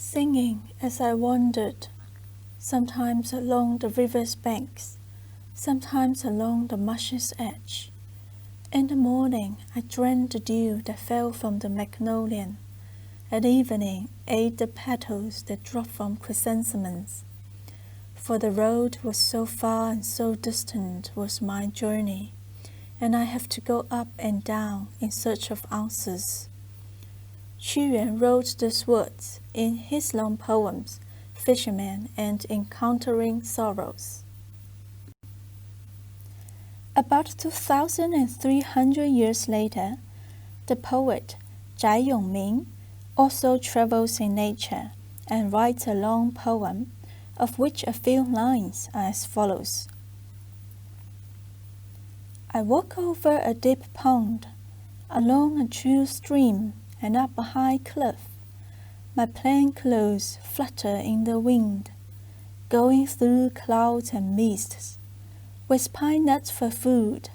Singing as I wandered, sometimes along the river's banks, sometimes along the marsh's edge. In the morning I drank the dew that fell from the magnolia. At evening ate the petals that dropped from chrysanthemums. For the road was so far and so distant was my journey, and I have to go up and down in search of answers. Qu Yuan wrote these words in his long poems, Fisherman and Encountering Sorrows. About 2,300 years later, the poet Zhai Yongming also travels in nature and writes a long poem, of which a few lines are as follows. I walk over a deep pond, along a true stream, and up a high cliff. My plain clothes flutter in the wind, going through clouds and mists. With pine nuts for food,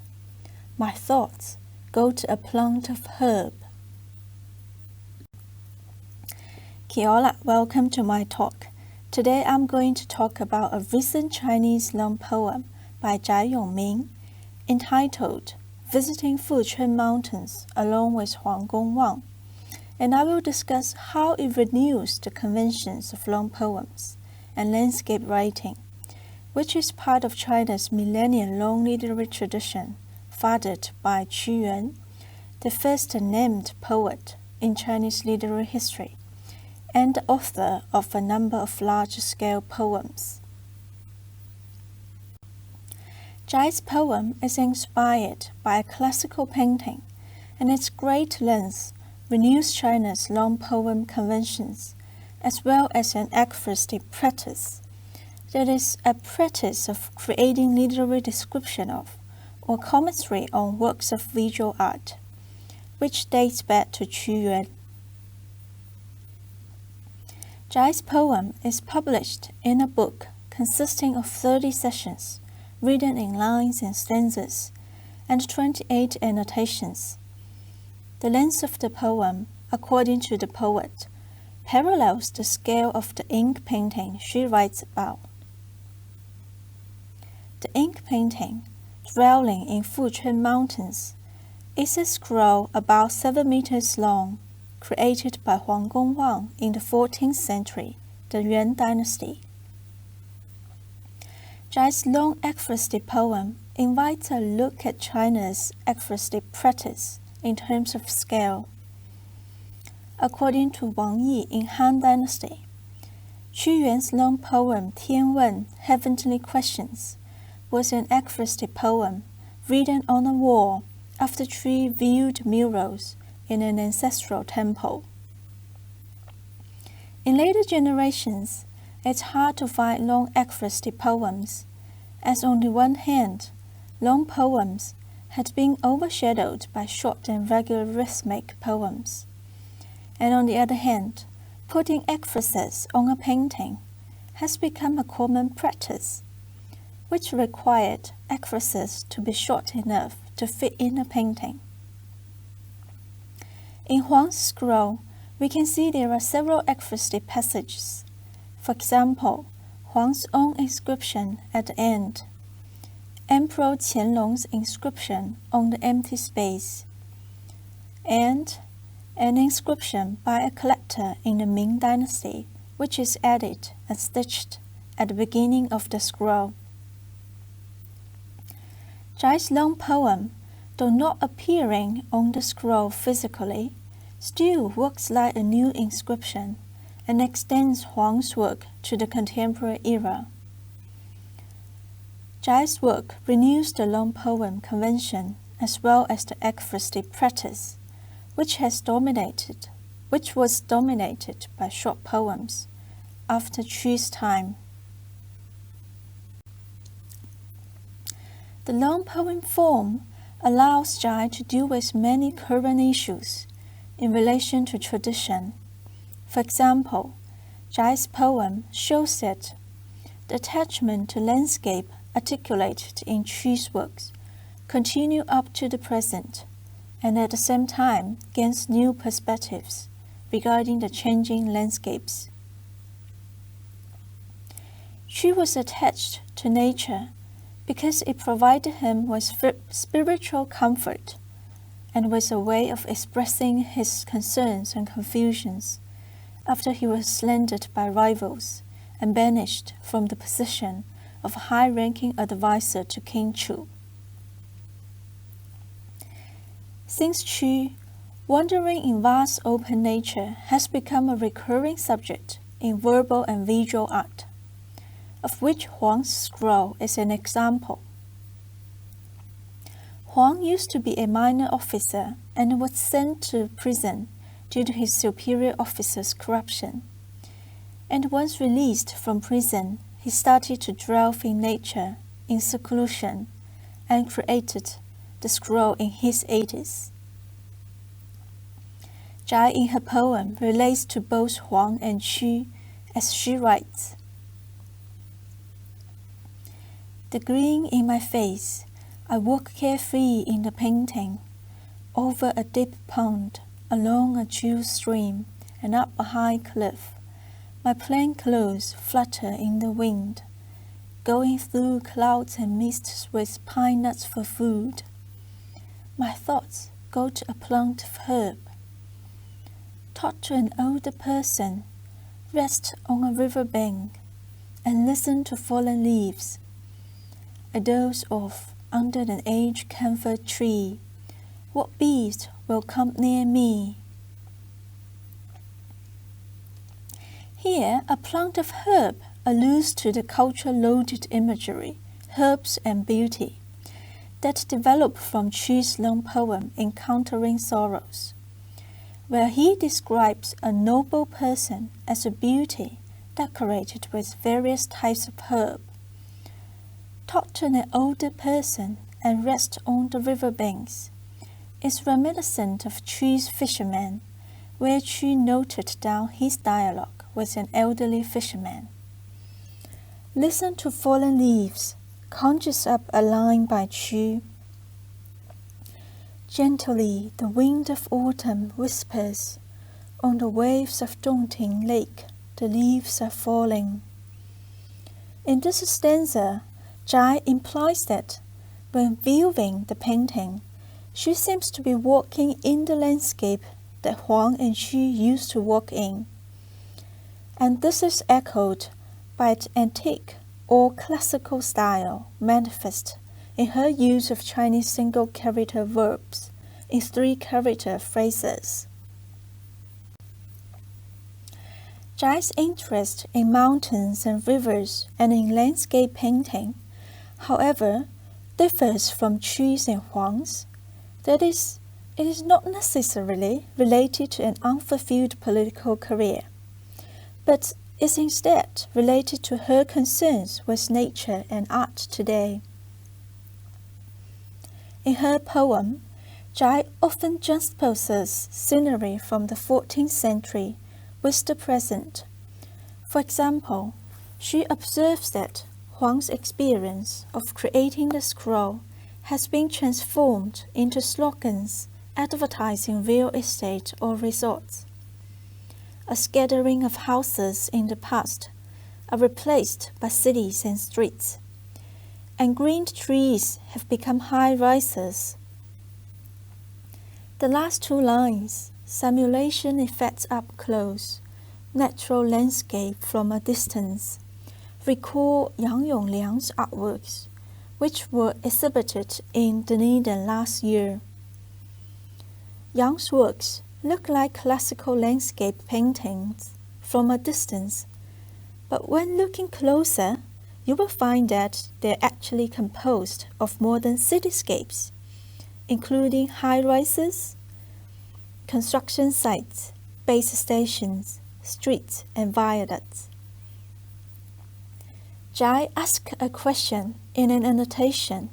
my thoughts go to a plant of herb. Kia ora, welcome to my talk. Today I'm going to talk about a recent Chinese long poem by Zhai Yongming entitled Visiting Fuchun Mountains along with Huang Gongwang, and I will discuss how it renews the conventions of long poems and landscape writing, which is part of China's millennia-long literary tradition, fathered by Qu Yuan, the first named poet in Chinese literary history, and the author of a number of large-scale poems. Zhai's poem is inspired by a classical painting, and its great length renews China's long poem conventions, as well as an aphoristic practice, that is, a practice of creating literary description of, or commentary on works of visual art, which dates back to Qu Yuan. Zhai's poem is published in a book consisting of 30 sessions, written in lines and stanzas, and 28 annotations. The length of the poem, according to the poet, parallels the scale of the ink painting she writes about. The ink painting, dwelling in Fuchun Mountains, is a scroll about 7 meters long, created by Huang Gongwang in the 14th century, the Yuan dynasty. Zhai's long aphoristic poem invites a look at China's aphoristic practice in terms of scale. According to Wang Yi in Han Dynasty, Qu Yuan's long poem Tian Wen, Heavenly Questions, was an aphoristic poem written on a wall after tree-viewed murals in an ancestral temple. In later generations, it's hard to find long aphoristic poems, as on the one hand, long poems had been overshadowed by short and regular rhythmic poems, and on the other hand, putting aphorisms on a painting has become a common practice, which required aphorisms to be short enough to fit in a painting. In Huang's scroll, we can see there are several aphoristic passages. For example, Huang's own inscription at the end, Emperor Qianlong's inscription on the empty space, and an inscription by a collector in the Ming Dynasty, which is added and stitched at the beginning of the scroll. Zhai's long poem, though not appearing on the scroll physically, still works like a new inscription and extends Huang's work to the contemporary era. Zhai's work renews the long poem convention as well as the aphoristic practice, which was dominated by short poems after Qu's time. The long poem form allows Zhai to deal with many current issues in relation to tradition. For example, Zhai's poem shows that the attachment to landscape articulated in Qu's works continue up to the present, and at the same time gains new perspectives regarding the changing landscapes. Qu was attached to nature because it provided him with spiritual comfort and was a way of expressing his concerns and confusions after he was slandered by rivals and banished from the position of high-ranking advisor to King Chu. Since Qu, wandering in vast open nature has become a recurring subject in verbal and visual art, of which Huang's scroll is an example. Huang used to be a minor officer and was sent to prison due to his superior officer's corruption. And once released from prison, he started to delve in nature, in seclusion, and created the scroll in his 80s. Zhai in her poem relates to both Huang and Qu as she writes, "The green in my face, I walk carefree in the painting, over a deep pond, along a chill stream, and up a high cliff. My plain clothes flutter in the wind, going through clouds and mists with pine nuts for food. My thoughts go to a plant of herb. Taught to an older person, rest on a river bank, and listen to fallen leaves. I doze off under an aged camphor tree. What beast will come near me?" Here, a plant of herb alludes to the culture-loaded imagery, herbs and beauty, that developed from Qu's long poem Encountering Sorrows, where he describes a noble person as a beauty decorated with various types of herb. Taught to an older person and rest on the river banks is reminiscent of Qu's Fisherman, where Qu noted down his dialogue with an elderly fisherman. Listen to fallen leaves conjures up a line by Qu. Gently the wind of autumn whispers, on the waves of daunting lake the leaves are falling. In this stanza, Zhai implies that, when viewing the painting, she seems to be walking in the landscape that Huang and Qu used to walk in. And this is echoed by the antique or classical style manifest in her use of Chinese single-character verbs in three-character phrases. Zhai's interest in mountains and rivers and in landscape painting, however, differs from Qu's and Huang's. That is, it is not necessarily related to an unfulfilled political career, but is instead related to her concerns with nature and art today. In her poem, Zhai often juxtaposes scenery from the 14th century with the present. For example, she observes that Huang's experience of creating the scroll has been transformed into slogans advertising real estate or resorts. A scattering of houses in the past are replaced by cities and streets, and green trees have become high-rises. The last two lines, simulation effects up close, natural landscape from a distance, recall Yang Yongliang's artworks, which were exhibited in Dunedin last year. Yang's works look like classical landscape paintings from a distance, but when looking closer, you will find that they're actually composed of modern cityscapes, including high-rises, construction sites, base stations, streets, and viaducts. Zhai asked a question in an annotation.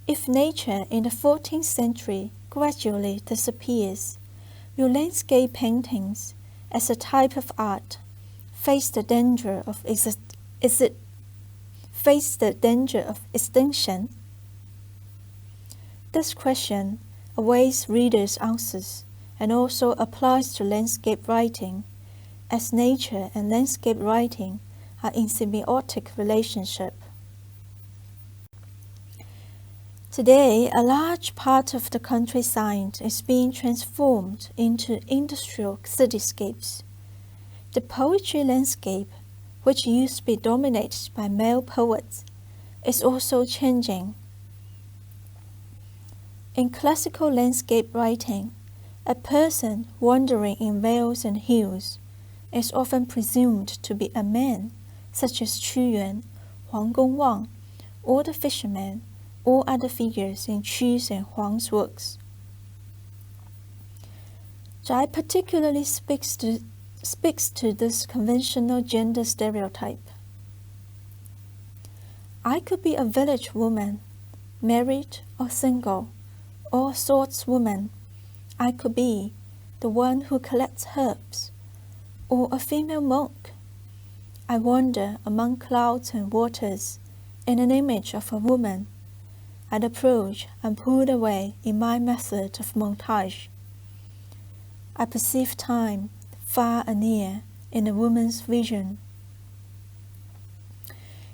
If nature in the 14th century gradually disappears, will landscape paintings, as a type of art, face the danger of extinction? This question awaits readers' answers and also applies to landscape writing, as nature and landscape writing are in symbiotic relationship. Today, a large part of the countryside is being transformed into industrial cityscapes. The poetry landscape, which used to be dominated by male poets, is also changing. In classical landscape writing, a person wandering in vales and hills is often presumed to be a man, such as Qu Yuan, Huang Gongwang, or the fisherman, or other figures in Qu's and Huang's works. Zhai particularly speaks to this conventional gender stereotype. I could be a village woman, married or single, or a swordswoman. I could be the one who collects herbs, or a female monk. I wander among clouds and waters in an image of a woman. I'd approach and pulled away in my method of montage. I perceive time far and near in a woman's vision.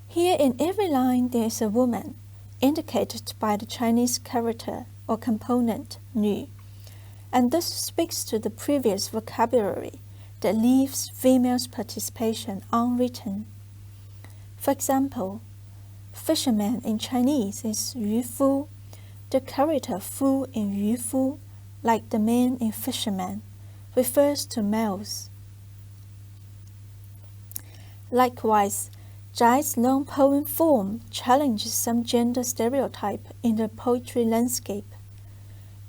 Here in every line there is a woman, indicated by the Chinese character or component nu, and this speaks to the previous vocabulary that leaves females' participation unwritten. For example, fisherman in Chinese is yu fu. The character fu in yu fu, like the man in fisherman, refers to males. Likewise, Zhai's long poem form challenges some gender stereotype in the poetry landscape.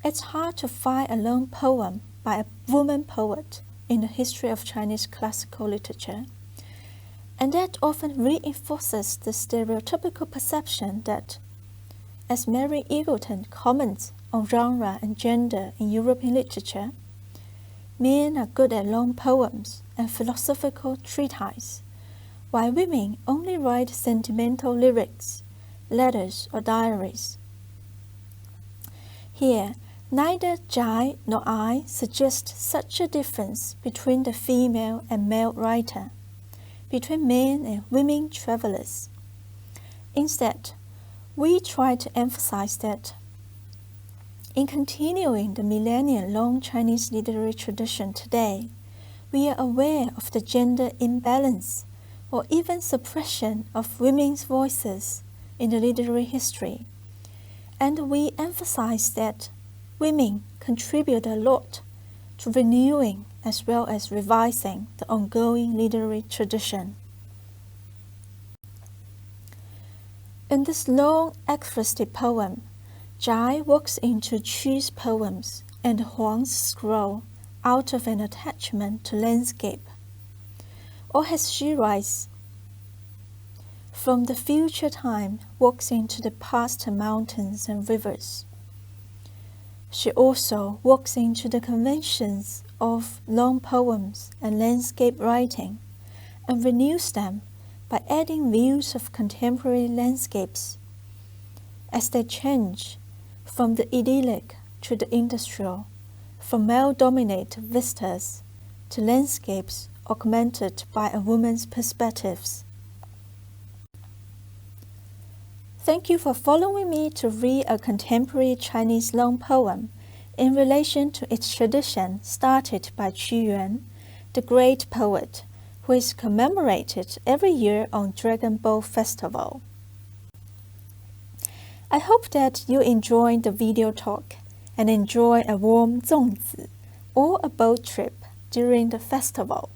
It's hard to find a long poem by a woman poet in the history of Chinese classical literature, and that often reinforces the stereotypical perception that, as Mary Eagleton comments on genre and gender in European literature, men are good at long poems and philosophical treatises, while women only write sentimental lyrics, letters, or diaries. Here, neither Zhai nor I suggest such a difference between the female and male writer, between men and women travelers. Instead, we try to emphasize that in continuing the millennia-long Chinese literary tradition today, we are aware of the gender imbalance or even suppression of women's voices in the literary history, and we emphasize that women contribute a lot to renewing as well as revising the ongoing literary tradition. In this long ekphrastic poem, Zhai walks into Qu's poems and Huang's scroll out of an attachment to landscape. Or as she writes, from the future time walks into the past mountains and rivers. She also walks into the conventions of long poems and landscape writing and renews them by adding views of contemporary landscapes. As they change from the idyllic to the industrial, from male-dominated vistas to landscapes augmented by a woman's perspectives. Thank you for following me to read a contemporary Chinese long poem in relation to its tradition started by Qu Yuan, the great poet, who is commemorated every year on Dragon Boat Festival. I hope that you enjoyed the video talk and enjoy a warm zongzi or a boat trip during the festival.